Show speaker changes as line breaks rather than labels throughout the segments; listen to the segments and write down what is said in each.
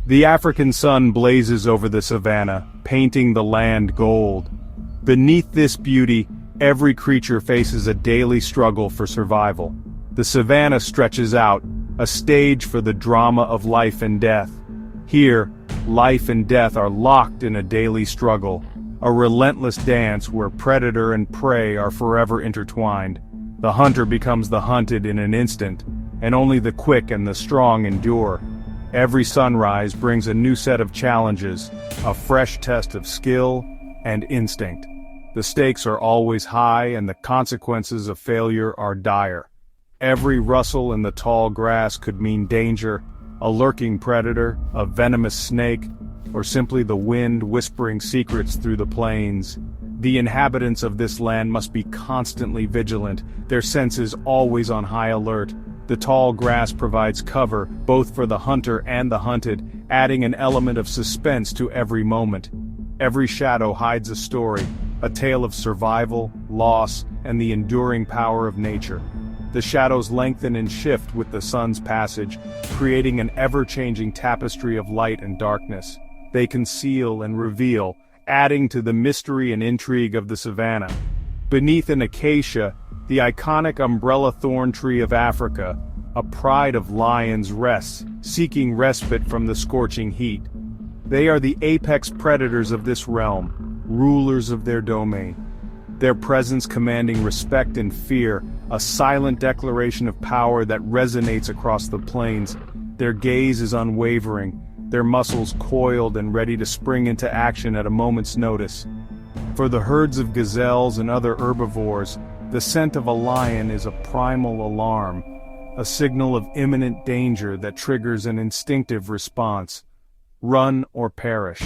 The African sun blazes over the savanna, painting the land gold. Beneath this beauty, every creature faces a daily struggle for survival. The savanna stretches out, a stage for the drama of life and death. Here, life and death are locked in a daily struggle, a relentless dance where predator and prey are forever intertwined. The hunter becomes the hunted in an instant, and only the quick and the strong endure. Every sunrise brings a new set of challenges, a fresh test of skill and instinct. The stakes are always high and the consequences of failure are dire. Every rustle in the tall grass could mean danger, a lurking predator, a venomous snake, or simply the wind whispering secrets through the plains. The inhabitants of this land must be constantly vigilant, their senses always on high alert. The tall grass provides cover, both for the hunter and the hunted, adding an element of suspense to every moment. Every shadow hides a story, a tale of survival, loss, and the enduring power of nature. The shadows lengthen and shift with the sun's passage, creating an ever-changing tapestry of light and darkness. They conceal and reveal, adding to the mystery and intrigue of the savanna. Beneath an acacia, the iconic umbrella thorn tree of Africa, a pride of lions rests, seeking respite from the scorching heat. They are the apex predators of this realm, rulers of their domain. Their presence commanding respect and fear, a silent declaration of power that resonates across the plains. Their gaze is unwavering, their muscles coiled and ready to spring into action at a moment's notice. For the herds of gazelles and other herbivores, the scent of a lion is a primal alarm, a signal of imminent danger that triggers an instinctive response. Run or perish.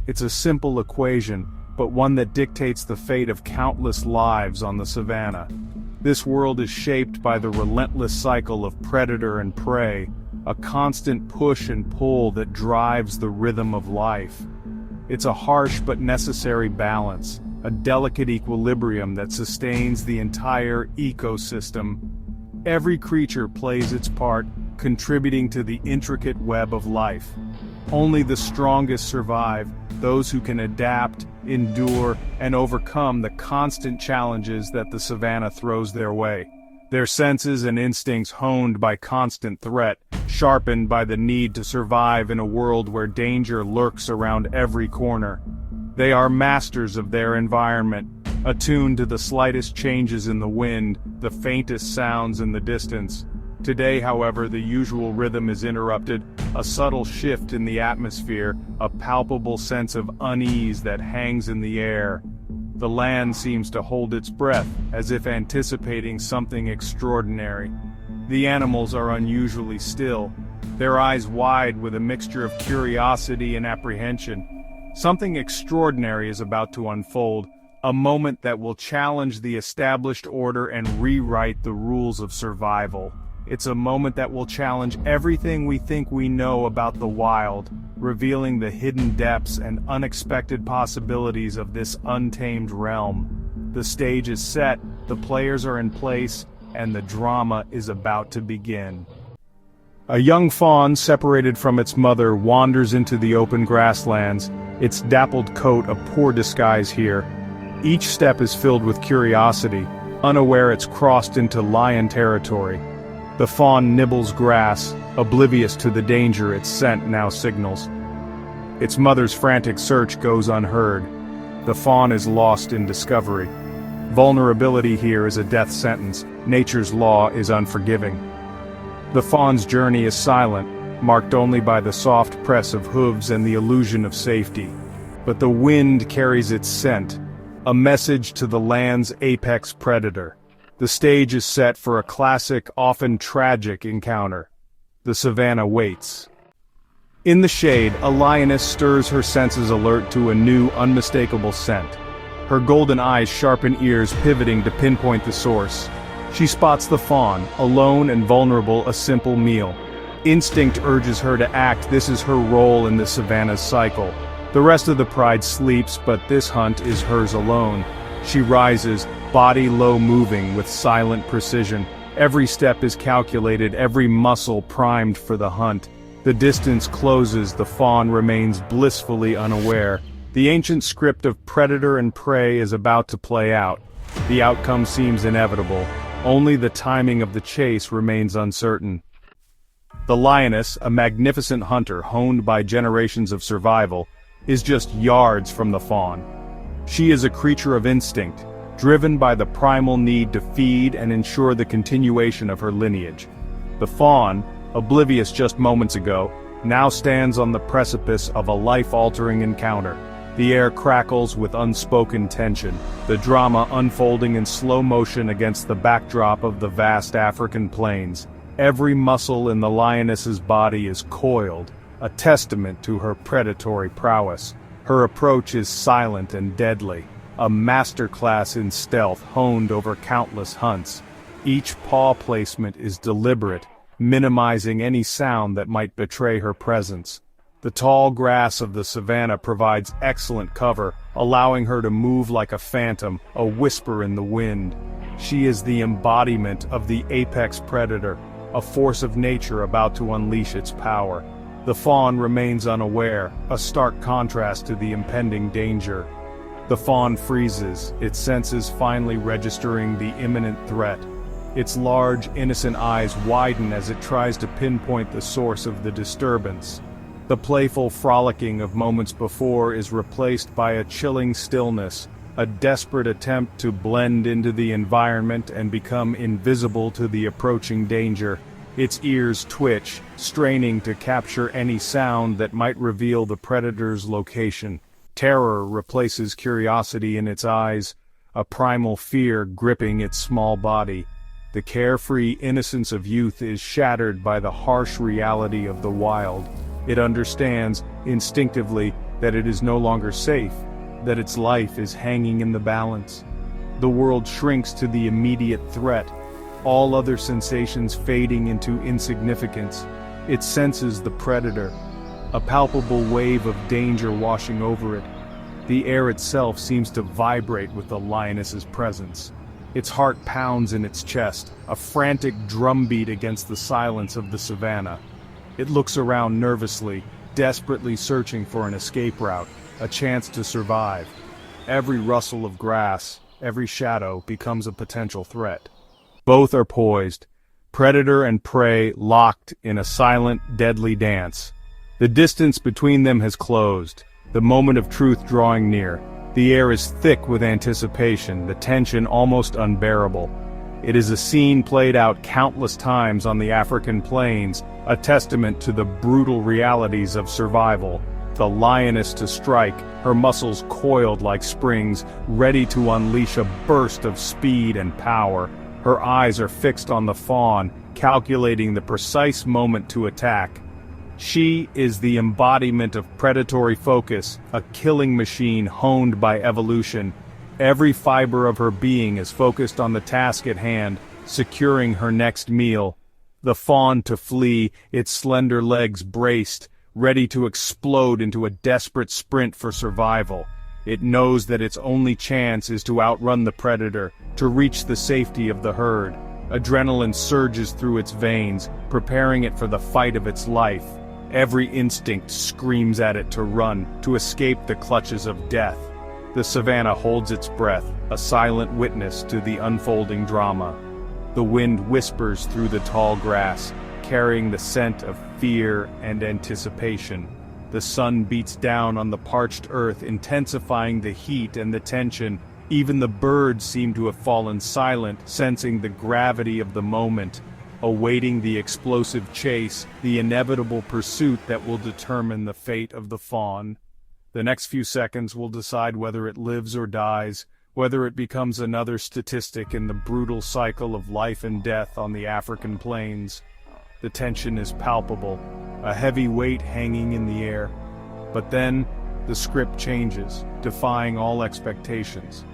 It's a simple equation, but one that dictates the fate of countless lives on the savanna. This world is shaped by the relentless cycle of predator and prey, a constant push and pull that drives the rhythm of life. It's a harsh but necessary balance, a delicate equilibrium that sustains the entire ecosystem. Every creature plays its part, contributing to the intricate web of life. Only the strongest survive, those who can adapt, endure, and overcome the constant challenges that the savanna throws their way. Their senses and instincts honed by constant threat, sharpened by the need to survive in a world where danger lurks around every corner. They are masters of their environment, attuned to the slightest changes in the wind, the faintest sounds in the distance. Today, however, the usual rhythm is interrupted, a subtle shift in the atmosphere, a palpable sense of unease that hangs in the air. The land seems to hold its breath, as if anticipating something extraordinary. The animals are unusually still, their eyes wide with a mixture of curiosity and apprehension. Something extraordinary is about to unfold, a moment that will challenge the established order and rewrite the rules of survival. It's a moment that will challenge everything we think we know about the wild, revealing the hidden depths and unexpected possibilities of this untamed realm. The stage is set, the players are in place, and the drama is about to begin. A young fawn separated from its mother wanders into the open grasslands, its dappled coat a poor disguise here. Each step is filled with curiosity, unaware it's crossed into lion territory. The fawn nibbles grass, oblivious to the danger its scent now signals. Its mother's frantic search goes unheard. The fawn is lost in discovery. Vulnerability here is a death sentence. Nature's law is unforgiving. The fawn's journey is silent, marked only by the soft press of hooves and the illusion of safety. But the wind carries its scent, a message to the land's apex predator. The stage is set for a classic, often tragic encounter. The savanna waits. In the shade, a lioness stirs her senses alert to a new, unmistakable scent. Her golden eyes sharpen ears pivoting to pinpoint the source. She spots the fawn, alone and vulnerable, a simple meal. Instinct urges her to act. This is her role in the savanna's cycle. The rest of the pride sleeps, but this hunt is hers alone. She rises, body low moving with silent precision. Every step is calculated, every muscle primed for the hunt. The distance closes, the fawn remains blissfully unaware. The ancient script of predator and prey is about to play out. The outcome seems inevitable. Only the timing of the chase remains uncertain. The lioness, a magnificent hunter honed by generations of survival, is just yards from the fawn. She is a creature of instinct, driven by the primal need to feed and ensure the continuation of her lineage. The fawn, oblivious just moments ago, now stands on the precipice of a life-altering encounter. The air crackles with unspoken tension, the drama unfolding in slow motion against the backdrop of the vast African plains. Every muscle in the lioness's body is coiled, a testament to her predatory prowess. Her approach is silent and deadly, a masterclass in stealth honed over countless hunts. Each paw placement is deliberate, minimizing any sound that might betray her presence. The tall grass of the savanna provides excellent cover, allowing her to move like a phantom, a whisper in the wind. She is the embodiment of the apex predator, a force of nature about to unleash its power. The fawn remains unaware, a stark contrast to the impending danger. The fawn freezes, its senses finally registering the imminent threat. Its large, innocent eyes widen as it tries to pinpoint the source of the disturbance. The playful frolicking of moments before is replaced by a chilling stillness, a desperate attempt to blend into the environment and become invisible to the approaching danger. Its ears twitch, straining to capture any sound that might reveal the predator's location. Terror replaces curiosity in its eyes, a primal fear gripping its small body. The carefree innocence of youth is shattered by the harsh reality of the wild. It understands, instinctively, that it is no longer safe, that its life is hanging in the balance. The world shrinks to the immediate threat, all other sensations fading into insignificance. It senses the predator, a palpable wave of danger washing over it. The air itself seems to vibrate with the lioness's presence. Its heart pounds in its chest, a frantic drumbeat against the silence of the savanna. It looks around nervously, desperately searching for an escape route, a chance to survive. Every rustle of grass, every shadow becomes a potential threat. Both are poised, predator and prey locked in a silent, deadly dance. The distance between them has closed, the moment of truth drawing near. The air is thick with anticipation, the tension almost unbearable. It is a scene played out countless times on the African plains, a testament to the brutal realities of survival. The lioness to strike, her muscles coiled like springs, ready to unleash a burst of speed and power. Her eyes are fixed on the fawn, calculating the precise moment to attack. She is the embodiment of predatory focus, a killing machine honed by evolution. Every fiber of her being is focused on the task at hand, securing her next meal. The fawn to flee, its slender legs braced, ready to explode into a desperate sprint for survival. It knows that its only chance is to outrun the predator, to reach the safety of the herd. Adrenaline surges through its veins, preparing it for the fight of its life. Every instinct screams at it to run, to escape the clutches of death. The savanna holds its breath, a silent witness to the unfolding drama. The wind whispers through the tall grass, carrying the scent of fear and anticipation. The sun beats down on the parched earth, intensifying the heat and the tension. Even the birds seem to have fallen silent, sensing the gravity of the moment, awaiting the explosive chase, the inevitable pursuit that will determine the fate of the fawn. The next few seconds will decide whether it lives or dies, whether it becomes another statistic in the brutal cycle of life and death on the African plains. The tension is palpable, a heavy weight hanging in the air. But then, the script changes, defying all expectations.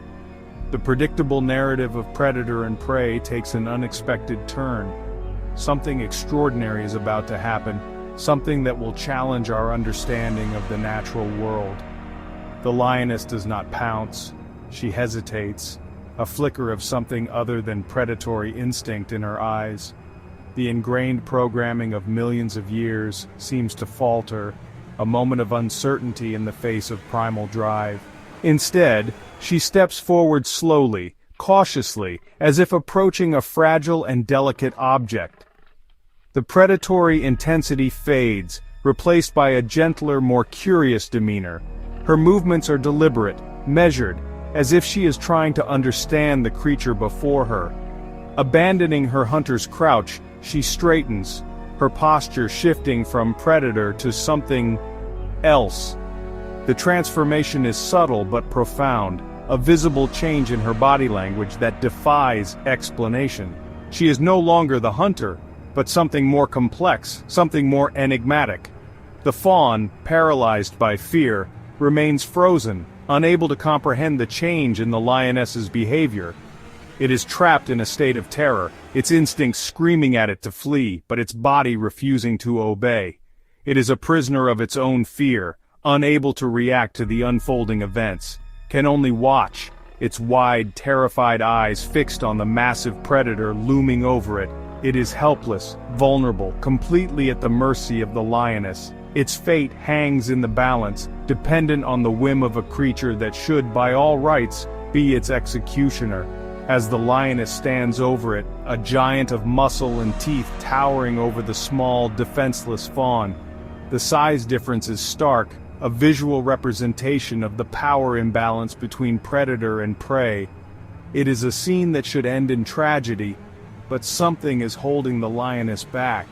The predictable narrative of predator and prey takes an unexpected turn. Something extraordinary is about to happen, something that will challenge our understanding of the natural world. The lioness does not pounce. She hesitates, a flicker of something other than predatory instinct in her eyes. The ingrained programming of millions of years seems to falter, a moment of uncertainty in the face of primal drive. Instead, she steps forward slowly, cautiously, as if approaching a fragile and delicate object. The predatory intensity fades, replaced by a gentler, more curious demeanor. Her movements are deliberate, measured, as if she is trying to understand the creature before her. Abandoning her hunter's crouch, she straightens, her posture shifting from predator to something else. The transformation is subtle but profound, a visible change in her body language that defies explanation. She is no longer the hunter, but something more complex, something more enigmatic. The fawn, paralyzed by fear, remains frozen, unable to comprehend the change in the lioness's behavior. It is trapped in a state of terror, its instincts screaming at it to flee, but its body refusing to obey. It is a prisoner of its own fear, unable to react to the unfolding events, can only watch, its wide, terrified eyes fixed on the massive predator looming over it. It is helpless, vulnerable, completely at the mercy of the lioness. Its fate hangs in the balance, dependent on the whim of a creature that should, by all rights, be its executioner. As the lioness stands over it, a giant of muscle and teeth towering over the small, defenseless fawn. The size difference is stark, a visual representation of the power imbalance between predator and prey. It is a scene that should end in tragedy, but something is holding the lioness back.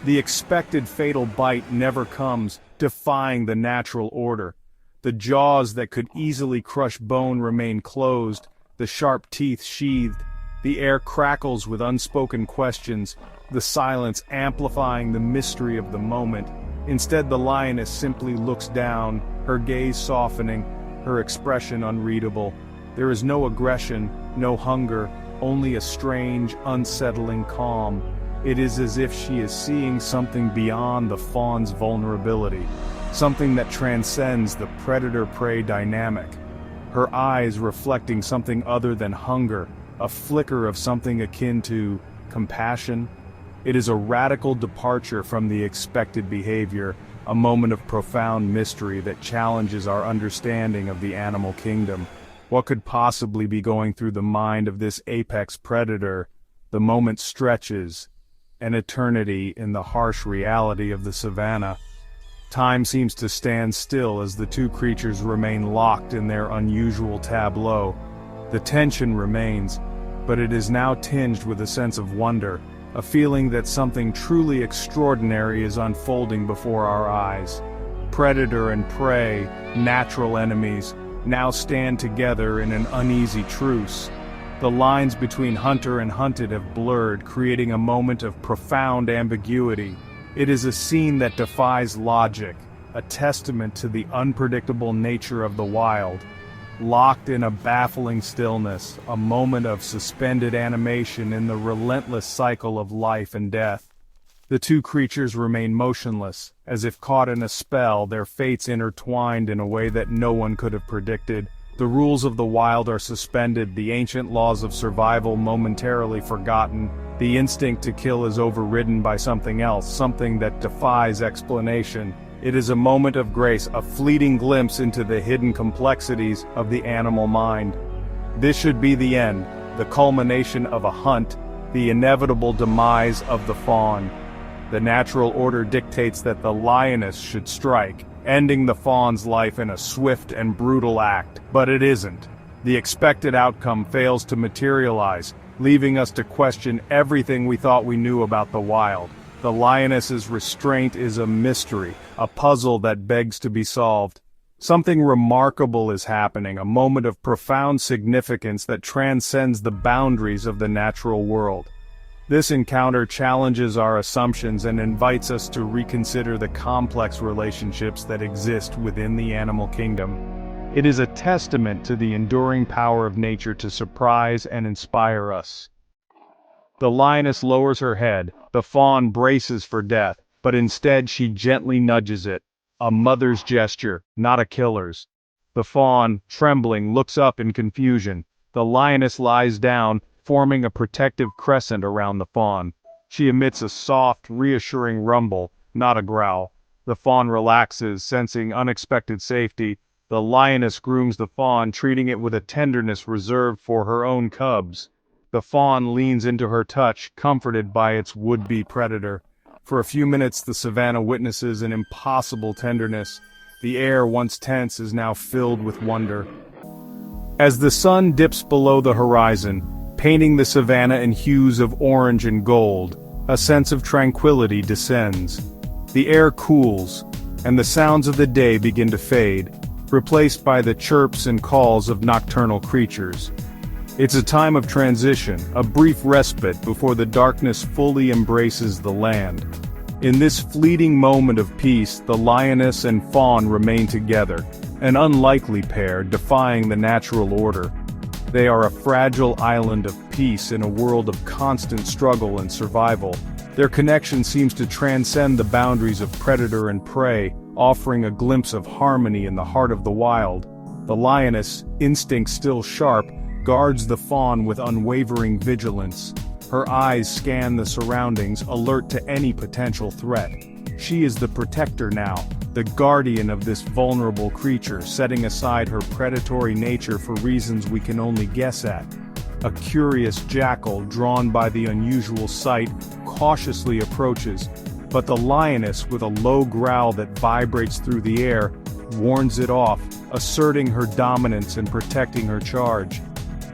The expected fatal bite never comes, defying the natural order. The jaws that could easily crush bone remain closed, the sharp teeth sheathed. The air crackles with unspoken questions, the silence amplifying the mystery of the moment. Instead, the lioness simply looks down, her gaze softening, her expression unreadable. There is no aggression, no hunger, only a strange, unsettling calm. It is as if she is seeing something beyond the fawn's vulnerability, something that transcends the predator-prey dynamic. Her eyes reflecting something other than hunger, a flicker of something akin to compassion. It is a radical departure from the expected behavior, a moment of profound mystery that challenges our understanding of the animal kingdom. What could possibly be going through the mind of this apex predator? The moment stretches, an eternity in the harsh reality of the savannah. Time seems to stand still as the two creatures remain locked in their unusual tableau. The tension remains, but it is now tinged with a sense of wonder, a feeling that something truly extraordinary is unfolding before our eyes. Predator and prey, natural enemies, now stand together in an uneasy truce. The lines between hunter and hunted have blurred, creating a moment of profound ambiguity. It is a scene that defies logic, a testament to the unpredictable nature of the wild. Locked in a baffling stillness, a moment of suspended animation in the relentless cycle of life and death. The two creatures remain motionless, as if caught in a spell, their fates intertwined in a way that no one could have predicted. The rules of the wild are suspended, the ancient laws of survival momentarily forgotten. The instinct to kill is overridden by something else, something that defies explanation. It is a moment of grace, a fleeting glimpse into the hidden complexities of the animal mind. This should be the end, the culmination of a hunt, the inevitable demise of the fawn. The natural order dictates that the lioness should strike, ending the fawn's life in a swift and brutal act, but it isn't. The expected outcome fails to materialize, leaving us to question everything we thought we knew about the wild. The lioness's restraint is a mystery, a puzzle that begs to be solved. Something remarkable is happening, a moment of profound significance that transcends the boundaries of the natural world. This encounter challenges our assumptions and invites us to reconsider the complex relationships that exist within the animal kingdom. It is a testament to the enduring power of nature to surprise and inspire us. The lioness lowers her head, the fawn braces for death, but instead she gently nudges it, a mother's gesture, not a killer's. The fawn, trembling, looks up in confusion. The lioness lies down, forming a protective crescent around the fawn. She emits a soft, reassuring rumble, not a growl. The fawn relaxes, sensing unexpected safety. The lioness grooms the fawn, treating it with a tenderness reserved for her own cubs. The fawn leans into her touch, comforted by its would-be predator. For a few minutes the savannah witnesses an impossible tenderness. The air, once tense, is now filled with wonder. As the sun dips below the horizon, painting the savannah in hues of orange and gold, a sense of tranquility descends. The air cools, and the sounds of the day begin to fade, replaced by the chirps and calls of nocturnal creatures. It's a time of transition, a brief respite before the darkness fully embraces the land. In this fleeting moment of peace, the lioness and fawn remain together, an unlikely pair defying the natural order. They are a fragile island of peace in a world of constant struggle and survival. Their connection seems to transcend the boundaries of predator and prey, offering a glimpse of harmony in the heart of the wild. The lioness, instinct still sharp, guards the fawn with unwavering vigilance. Her eyes scan the surroundings, alert to any potential threat. She is the protector now, the guardian of this vulnerable creature, setting aside her predatory nature for reasons we can only guess at. A curious jackal, drawn by the unusual sight, cautiously approaches, but the lioness, with a low growl that vibrates through the air, warns it off, asserting her dominance and protecting her charge.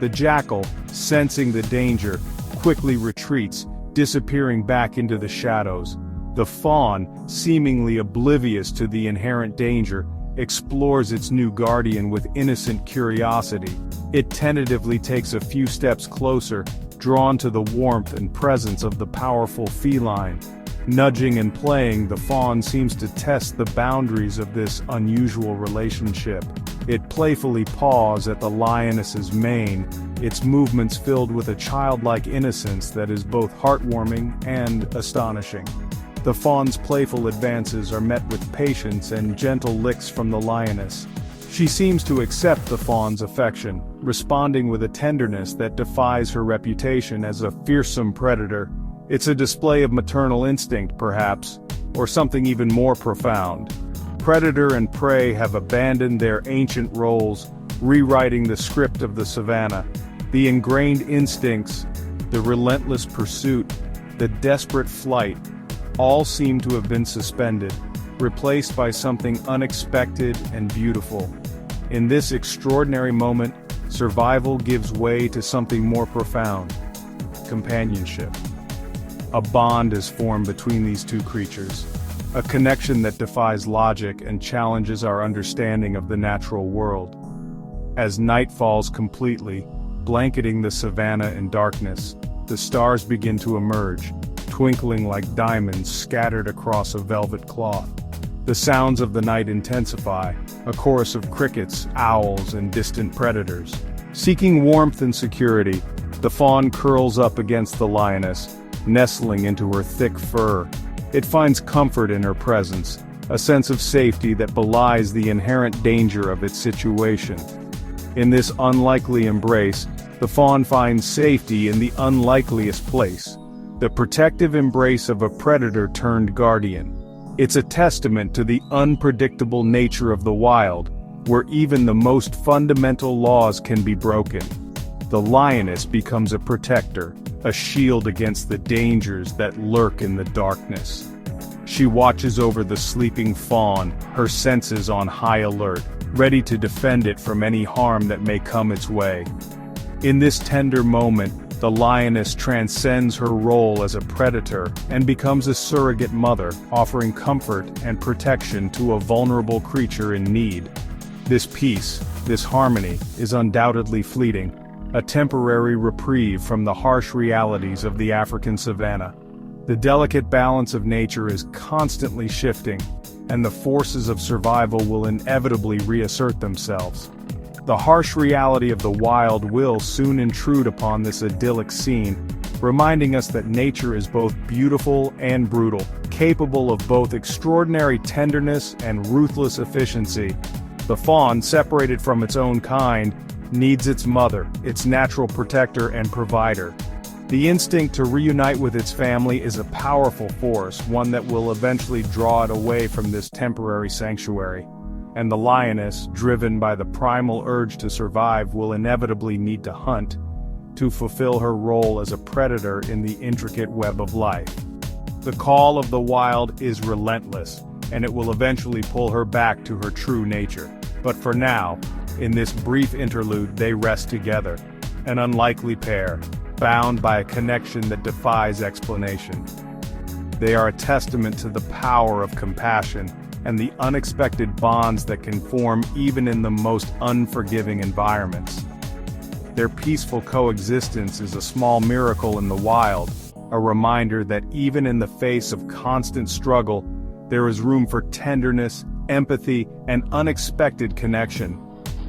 The jackal, sensing the danger, quickly retreats, disappearing back into the shadows. The fawn, seemingly oblivious to the inherent danger, explores its new guardian with innocent curiosity. It tentatively takes a few steps closer, drawn to the warmth and presence of the powerful feline. Nudging and playing, the fawn seems to test the boundaries of this unusual relationship. It playfully paws at the lioness's mane, its movements filled with a childlike innocence that is both heartwarming and astonishing. The fawn's playful advances are met with patience and gentle licks from the lioness. She seems to accept the fawn's affection, responding with a tenderness that defies her reputation as a fearsome predator. It's a display of maternal instinct, perhaps, or something even more profound. Predator and prey have abandoned their ancient roles, rewriting the script of the savannah. The ingrained instincts, the relentless pursuit, the desperate flight, all seem to have been suspended, replaced by something unexpected and beautiful. In this extraordinary moment, survival gives way to something more profound: companionship. A bond is formed between these two creatures, a connection that defies logic and challenges our understanding of the natural world. As night falls completely, blanketing the savannah in darkness, the stars begin to emerge, twinkling like diamonds scattered across a velvet cloth. The sounds of the night intensify, a chorus of crickets, owls, and distant predators. Seeking warmth and security, the fawn curls up against the lioness, nestling into her thick fur. It finds comfort in her presence, a sense of safety that belies the inherent danger of its situation. In this unlikely embrace, the fawn finds safety in the unlikeliest place: the protective embrace of a predator turned guardian. It's a testament to the unpredictable nature of the wild, where even the most fundamental laws can be broken. The lioness becomes a protector, a shield against the dangers that lurk in the darkness. She watches over the sleeping fawn, her senses on high alert, ready to defend it from any harm that may come its way. In this tender moment, the lioness transcends her role as a predator and becomes a surrogate mother, offering comfort and protection to a vulnerable creature in need. This peace, this harmony, is undoubtedly fleeting, a temporary reprieve from the harsh realities of the African savanna. The delicate balance of nature is constantly shifting, and the forces of survival will inevitably reassert themselves. The harsh reality of the wild will soon intrude upon this idyllic scene, reminding us that nature is both beautiful and brutal, capable of both extraordinary tenderness and ruthless efficiency. The fawn, separated from its own kind, needs its mother, its natural protector and provider. The instinct to reunite with its family is a powerful force, one that will eventually draw it away from this temporary sanctuary. And the lioness, driven by the primal urge to survive, will inevitably need to hunt to fulfill her role as a predator in the intricate web of life. The call of the wild is relentless, and it will eventually pull her back to her true nature. But for now, in this brief interlude, they rest together, an unlikely pair, bound by a connection that defies explanation. They are a testament to the power of compassion and the unexpected bonds that can form even in the most unforgiving environments. Their peaceful coexistence is a small miracle in the wild, a reminder that even in the face of constant struggle, there is room for tenderness, empathy, and unexpected connection.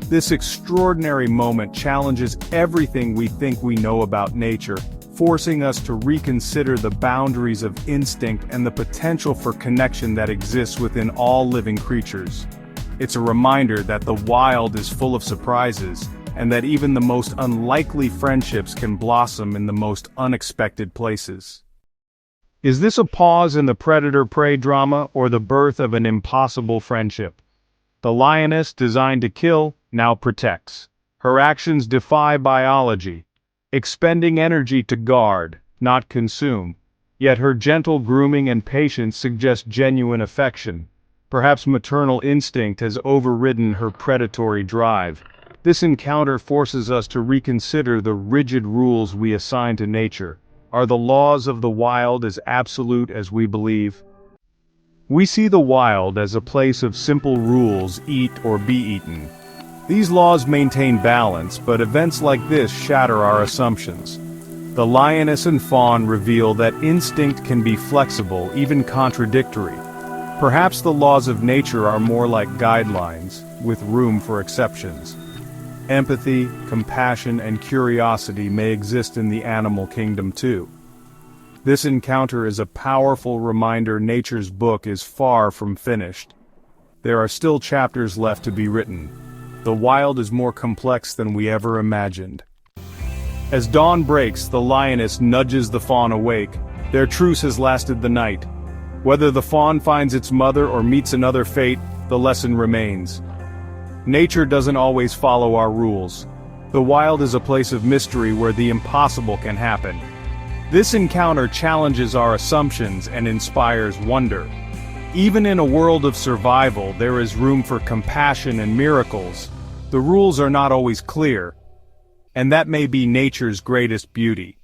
This extraordinary moment challenges everything we think we know about nature, forcing us to reconsider the boundaries of instinct and the potential for connection that exists within all living creatures. It's a reminder that the wild is full of surprises, and that even the most unlikely friendships can blossom in the most unexpected places. Is this a pause in the predator-prey drama or the birth of an impossible friendship? The lioness, designed to kill, now protects. Her actions defy biology, expending energy to guard, not consume. Yet her gentle grooming and patience suggest genuine affection. Perhaps maternal instinct has overridden her predatory drive. This encounter forces us to reconsider the rigid rules we assign to nature. Are the laws of the wild as absolute as we believe? We see the wild as a place of simple rules: eat or be eaten. These laws maintain balance, but events like this shatter our assumptions. The lioness and fawn reveal that instinct can be flexible, even contradictory. Perhaps the laws of nature are more like guidelines, with room for exceptions. Empathy, compassion, and curiosity may exist in the animal kingdom too. This encounter is a powerful reminder nature's book is far from finished. There are still chapters left to be written. The wild is more complex than we ever imagined. As dawn breaks, the lioness nudges the fawn awake. Their truce has lasted the night. Whether the fawn finds its mother or meets another fate, the lesson remains. Nature doesn't always follow our rules. The wild is a place of mystery where the impossible can happen. This encounter challenges our assumptions and inspires wonder. Even in a world of survival, there is room for compassion and miracles. The rules are not always clear, and that may be nature's greatest beauty.